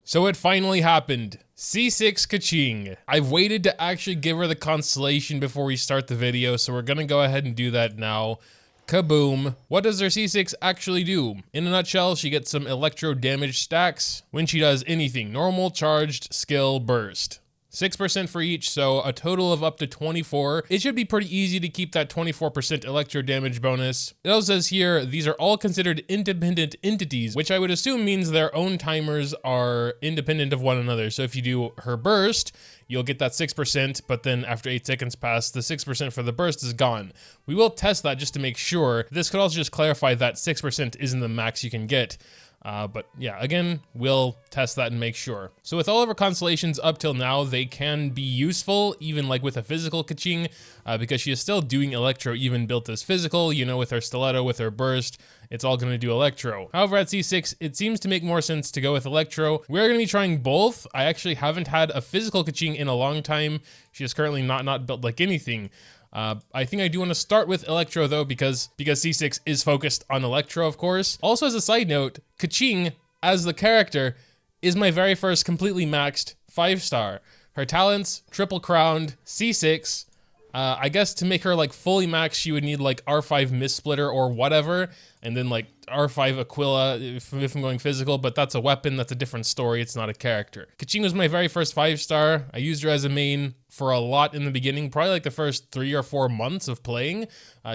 So it finally happened. C6 Keqing. I've waited to actually give her the constellation before we start the video, so we're gonna go ahead and do that now. Kaboom. What does her C6 actually do? In a nutshell, she gets some electro damage stacks when she does anything. Normal, charged, skill, burst. 6% for each, so a total of up to 24. It should be pretty easy to keep that 24% electro damage bonus. It also says here, these are all considered independent entities, which I would assume means their own timers are independent of one another. So if you do her burst, you'll get that 6%, but then after 8 seconds pass, the 6% for the burst is gone. We will test that just to make sure. This could also just clarify that 6% isn't the max you can get. But yeah, again, we'll test that and make sure. So with all of our constellations up till now, they can be useful, even like with a physical Keqing, because she is still doing electro even built as physical, you know, with her stiletto, with her burst, it's all going to do electro. However, at C6, it seems to make more sense to go with electro. We're going to be trying both. I actually haven't had a physical Keqing in a long time. She is currently not built like anything. I think I do want to start with Electro though, because C6 is focused on Electro, of course. Also, as a side note, Keqing, as the character, is my very first completely maxed 5-star. Her talents, triple crowned, C6. I guess to make her like fully maxed, she would need like R5 Mist Splitter or whatever, and then like R5 Aquila if I'm going physical, but that's a weapon, that's a different story, it's not a character. Keqing was my very first 5-star. I used her as a main for a lot in the beginning, probably like the first 3 or 4 months of playing.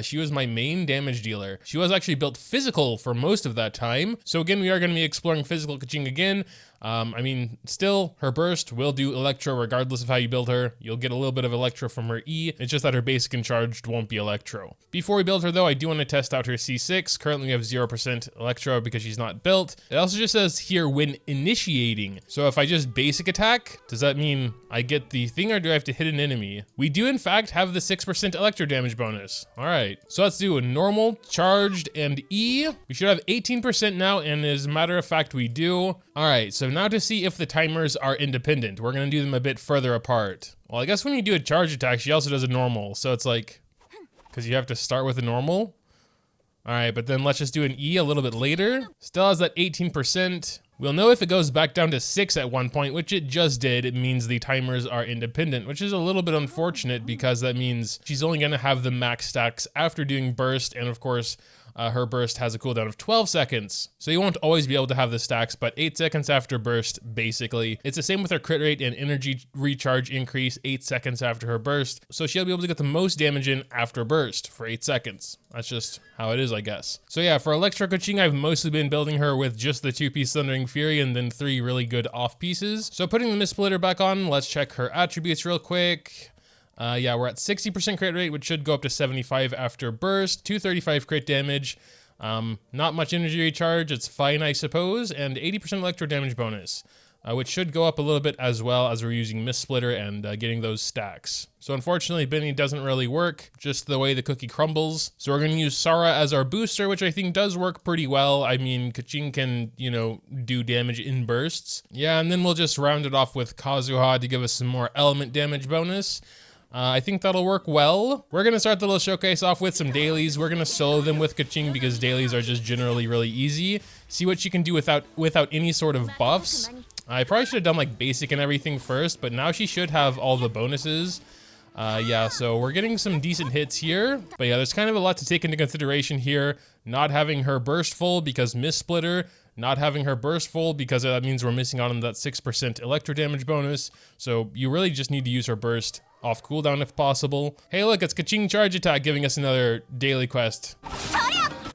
She was my main damage dealer. She was actually built physical for most of that time. So again, we are going to be exploring physical Keqing again. I mean, still, her burst will do electro regardless of how you build her. You'll get a little bit of electro from her E. It's just that her basic and charged won't be electro. Before we build her though, I do want to test out her C6. Currently we have 0% electro because she's not built. It also just says here when initiating. So if I just basic attack, does that mean I get the thing or do I have to hit an enemy? We do in fact have the 6% electro damage bonus. All right, so let's do a normal, charged, and E. We should have 18% now, and as a matter of fact, we do. All right, so now to see if the timers are independent, we're gonna do them a bit further apart. Well, I guess when you do a charge attack, she also does a normal. So it's like, because you have to start with a normal. All right, but then let's just do an E a little bit later. Still has that 18%. We'll know if it goes back down to 6 at one point, which it just did. It means the timers are independent, which is a little bit unfortunate because that means she's only gonna have the max stacks after doing burst, and of course, her burst has a cooldown of 12 seconds. So you won't always be able to have the stacks, but 8 seconds after burst, basically. It's the same with her crit rate and energy recharge increase 8 seconds after her burst. So she'll be able to get the most damage in after burst for 8 seconds. That's just how it is, I guess. So yeah, for Electro Keqing, I've mostly been building her with just the 2-piece Thundering Fury and then 3 really good off pieces. So putting the Mist Splitter back on, let's check her attributes real quick. Yeah, we're at 60% crit rate, which should go up to 75 after burst, 235 crit damage, not much energy recharge, it's fine I suppose, and 80% electro damage bonus, which should go up a little bit as well as we're using Mist Splitter and getting those stacks. So unfortunately, Benny doesn't really work, just the way the cookie crumbles. So we're going to use Sara as our booster, which I think does work pretty well. I mean, Keqing can, you know, do damage in bursts. Yeah, and then we'll just round it off with Kazuha to give us some more element damage bonus. I think that'll work well. We're gonna start the little showcase off with some dailies. We're gonna solo them with Keqing because dailies are just generally really easy. See what she can do without any sort of buffs. I probably should have done like basic and everything first, but now she should have all the bonuses. Yeah, so we're getting some decent hits here. But yeah, there's kind of a lot to take into consideration here. Not having her burst full because Mist Splitter. Not having her burst full because that means we're missing out on that 6% electro damage bonus. So you really just need to use her burst off cooldown if possible. Hey look, it's Keqing Charge Attack giving us another daily quest.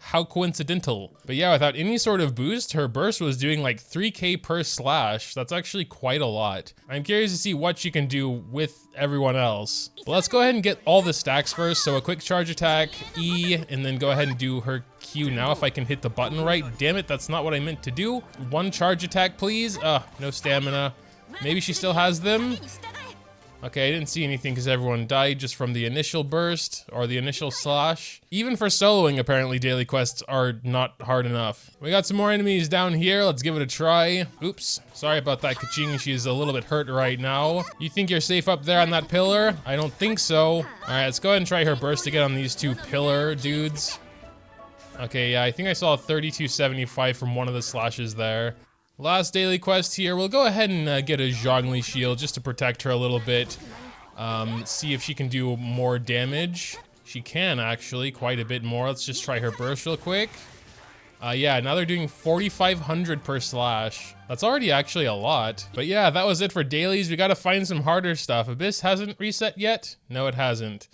How coincidental. But yeah, without any sort of boost, her burst was doing like 3k per slash. That's actually quite a lot. I'm curious to see what she can do with everyone else. But let's go ahead and get all the stacks first. So a quick charge attack, E, and then go ahead and do her Q now if I can hit the button right. Damn it, that's not what I meant to do. One charge attack, please. No stamina. Maybe she still has them. Okay, I didn't see anything because everyone died just from the initial burst or the initial slash. Even for soloing, apparently daily quests are not hard enough. We got some more enemies down here. Let's give it a try. Oops, sorry about that, Keqing. She's a little bit hurt right now. You think you're safe up there on that pillar? I don't think so. All right, let's go ahead and try her burst again on these 2 pillar dudes. Okay, yeah, I think I saw 3275 from one of the slashes there. Last daily quest here. We'll go ahead and get a Zhongli shield just to protect her a little bit. See if she can do more damage. She can actually, quite a bit more. Let's just try her burst real quick. Yeah, now they're doing 4,500 per slash. That's already actually a lot. But yeah, that was it for dailies. We gotta find some harder stuff. Abyss hasn't reset yet? No, it hasn't.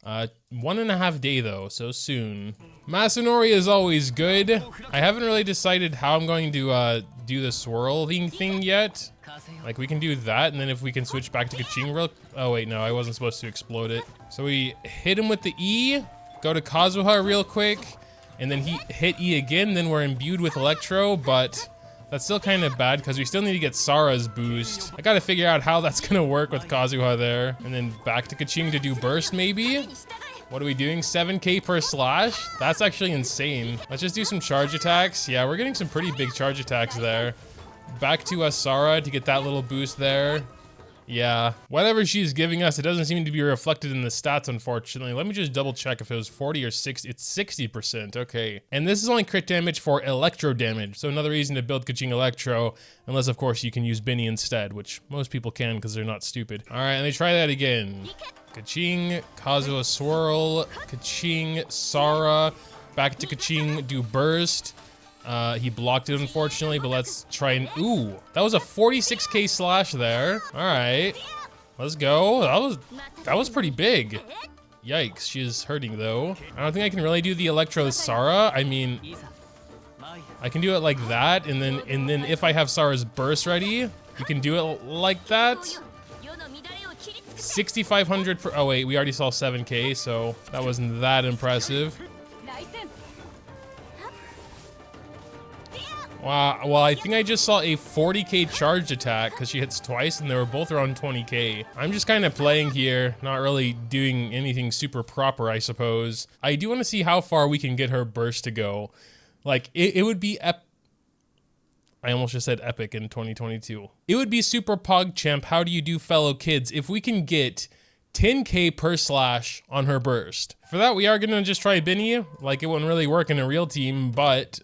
1.5 day though, so soon. Masanori is always good. I haven't really decided how I'm going to do the swirling thing yet. Like, we can do that, and then if we can switch back to Keqing real... Oh wait, no, I wasn't supposed to explode it. So we hit him with the E, go to Kazuha real quick, and then he hit E again, then we're imbued with Electro, but that's still kind of bad because we still need to get Sara's boost. I gotta figure out how that's gonna work with Kazuha there. And then back to Keqing to do burst maybe? What are we doing? 7k per slash? That's actually insane. Let's just do some charge attacks. Yeah, we're getting some pretty big charge attacks there. Back to Sara to get that little boost there. Yeah, whatever she's giving us, it doesn't seem to be reflected in the stats, unfortunately. Let me just double check if it was 40 or 60. It's 60%, okay. And this is only crit damage for Electro damage, so another reason to build Keqing Electro, unless of course you can use Binny instead, which most people can because they're not stupid. All right, let me try that again. Keqing, Kazuha Swirl, Keqing, Sara, back to Keqing, do burst. He blocked it, unfortunately, but let's try and... Ooh, that was a 46k slash there. All right, let's go. That was pretty big. Yikes, she's hurting, though. I don't think I can really do the Electro Sara. I mean, I can do it like that, and then if I have Sara's burst ready, you can do it like that. 6,500 per... Oh, wait, we already saw 7k, so that wasn't that impressive. Wow, well, I think I just saw a 40k charged attack because she hits twice and they were both around 20k. I'm just kind of playing here, not really doing anything super proper, I suppose. I do want to see how far we can get her burst to go. Like, it would be I almost just said epic in 2022. It would be super PogChamp, how do you do, fellow kids, if we can get 10k per slash on her burst. For that, we are gonna just try Binny. Like, it wouldn't really work in a real team, but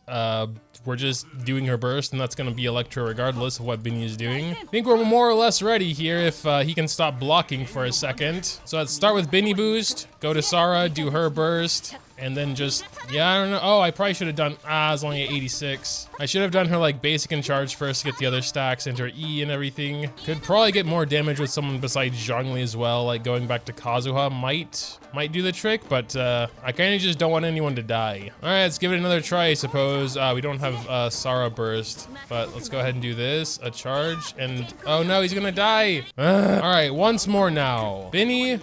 we're just doing her burst, and that's gonna be Electro regardless of what Binny is doing. I think we're more or less ready here if he can stop blocking for a second. So let's start with Binny boost, go to Sara, do her burst, and then just, yeah, I don't know. Oh, I probably should have done, I was only at 86. I should have done her like basic and charge first to get the other stacks into her E and everything. Could probably get more damage with someone besides Zhongli as well, like going back to Kazuha might do the trick, but I kind of just don't want anyone to die. All right, let's give it another try, I suppose. We don't have Sara burst, but let's go ahead and do this, a charge, and oh no, he's gonna die. All right, once more now. Binny,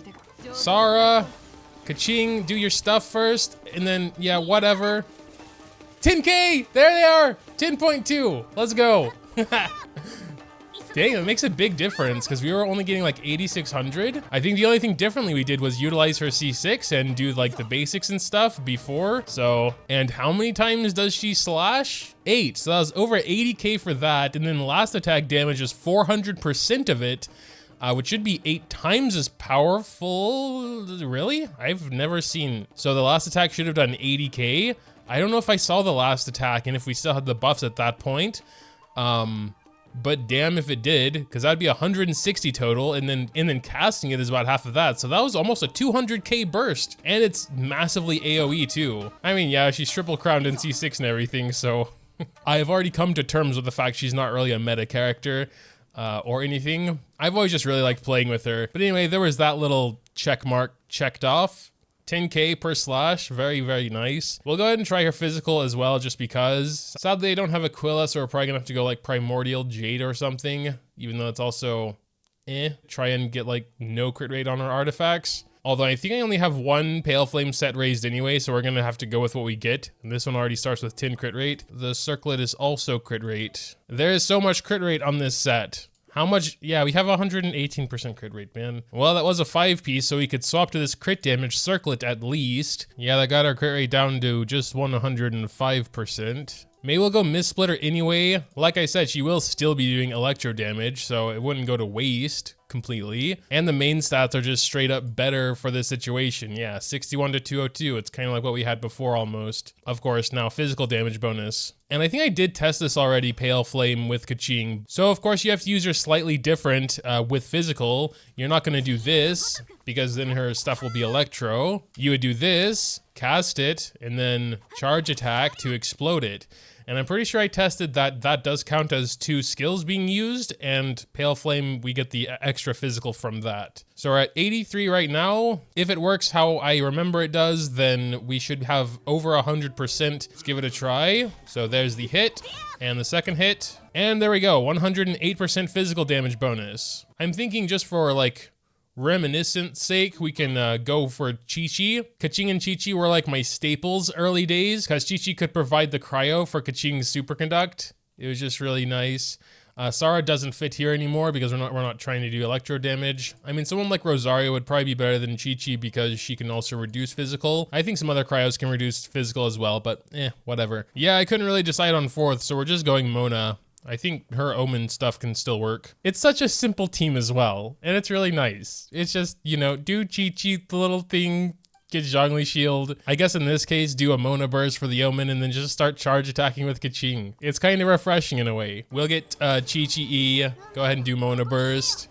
Sara, Keqing, do your stuff first, and then, yeah, whatever. 10k! There they are! 10.2. Let's go. Dang, it makes a big difference because we were only getting like 8,600. I think the only thing differently we did was utilize her C6 and do like the basics and stuff before. So, and how many times does she slash? 8. So that was over 80k for that. And then last attack damage is 400% of it. Which should be 8 times as powerful. Really? I've never seen. So the last attack should have done 80k. I don't know if I saw the last attack and if we still had the buffs at that point. But damn if it did, because that'd be 160 total, and then casting it is about half of that. So that was almost a 200k burst, and it's massively AoE too. I mean, yeah, she's triple crowned in C6 and everything, so I've already come to terms with the fact she's not really a meta character. Or anything. I've always just really liked playing with her. But anyway, there was that little check mark checked off. 10k per slash, very, very nice. We'll go ahead and try her physical as well, just because. Sadly, I don't have Aquila, so we're probably gonna have to go like Primordial Jade or something, even though it's also try and get like no crit rate on our artifacts. Although I think I only have one Pale Flame set raised anyway, so we're gonna have to go with what we get. And this one already starts with 10 crit rate. The circlet is also crit rate. There is so much crit rate on this set. How much? Yeah, we have 118% crit rate, man. Well, that was a 5-piece, so we could swap to this crit damage circlet at least. Yeah, that got our crit rate down to just 105%. Maybe we'll go Mist Splitter anyway. Like I said, she will still be doing electro damage, so it wouldn't go to waste completely. And the main stats are just straight up better for this situation. Yeah, 61 to 202. It's kind of like what we had before almost. Of course, now physical damage bonus. And I think I did test this already, Pale Flame with Keqing. So of course you have to use her slightly different with physical. You're not going to do this because then her stuff will be electro. You would do this, cast it, and then charge attack to explode it. And I'm pretty sure I tested that that does count as 2 skills being used, and Pale Flame, we get the extra physical from that. So we're at 83 right now. If it works how I remember it does, then we should have over 100%. Let's give it a try. So there's the hit and the second hit. And there we go, 108% physical damage bonus. I'm thinking just for like reminiscence sake, we can go for Chi-Chi. Keqing and Chi-Chi were like my staples early days because Chi-Chi could provide the cryo for Keqing's superconduct. It was just really nice. Sarah doesn't fit here anymore because we're not trying to do electro damage. I mean, someone like Rosario would probably be better than Chi-Chi because she can also reduce physical. I think some other cryos can reduce physical as well, but whatever. Yeah, I couldn't really decide on 4th, so we're just going Mona. I think her Omen stuff can still work. It's such a simple team as well, and it's really nice. It's just, you know, do Chi-Chi the little thing, get Zhongli shield. I guess in this case, do a Mona burst for the Omen, and then just start charge attacking with Keqing. It's kind of refreshing in a way. We'll get Chi-Chi E, go ahead and do Mona burst,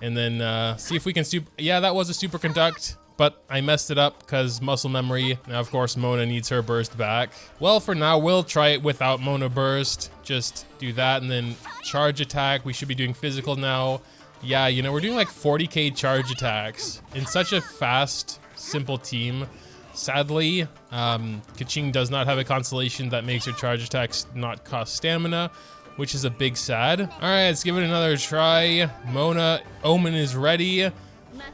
and then see if we can yeah, that was a superconduct. But I messed it up because muscle memory. Now, of course, Mona needs her burst back. Well, for now, we'll try it without Mona burst. Just do that and then charge attack. We should be doing physical now. Yeah, you know, we're doing like 40k charge attacks in such a fast, simple team. Sadly, Keqing does not have a constellation that makes her charge attacks not cost stamina, which is a big sad. All right, let's give it another try. Mona, Omen is ready.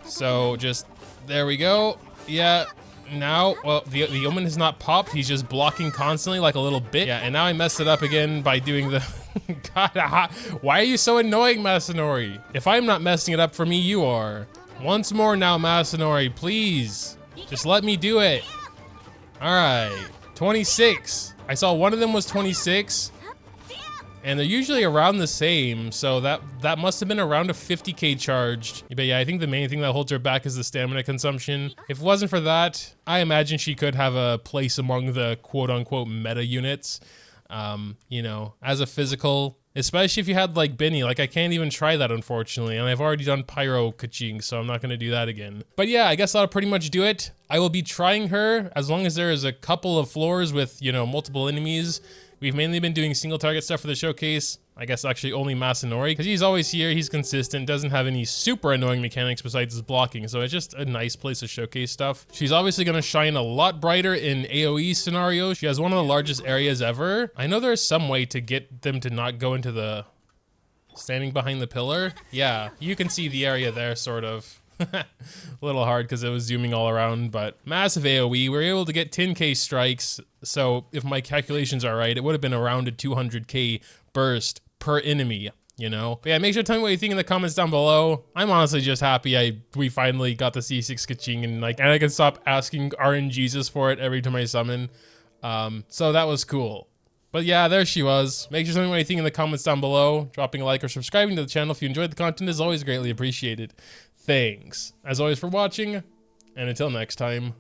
So just... there we go. Yeah, now, well, the Omen has not popped. He's just blocking constantly like a little bit. Yeah, and now I messed it up again by doing the... God, why are you so annoying, Masanori? If I'm not messing it up for me, you are. Once more now, Masanori, please. Just let me do it. All right, 26. I saw one of them was 26. And they're usually around the same, so that must have been around a 50k charged. But yeah, I think the main thing that holds her back is the stamina consumption. If it wasn't for that, I imagine she could have a place among the quote-unquote meta units. You know, as a physical, especially if you had like Benny. Like, I can't even try that, unfortunately, and I've already done Pyro Keqing, so I'm not gonna do that again. But yeah, I guess that'll pretty much do it. I will be trying her as long as there is a couple of floors with, you know, multiple enemies. We've mainly been doing single target stuff for the showcase. I guess actually only Masanori, because he's always here, he's consistent, doesn't have any super annoying mechanics besides his blocking, so it's just a nice place to showcase stuff. She's obviously going to shine a lot brighter in AoE scenarios. She has one of the largest areas ever. I know there's some way to get them to not go into the... standing behind the pillar? Yeah, you can see the area there, sort of. A little hard because it was zooming all around, but massive AoE. We were able to get 10k strikes, so if my calculations are right, it would have been around a 200k burst per enemy, you know? But yeah, make sure to tell me what you think in the comments down below. I'm honestly just happy we finally got the C6 Keqing, and I can stop asking RNGesus for it every time I summon. So that was cool. But yeah, there she was. Make sure to tell me what you think in the comments down below. Dropping a like or subscribing to the channel if you enjoyed the content is always greatly appreciated. Thanks, as always, for watching, and until next time.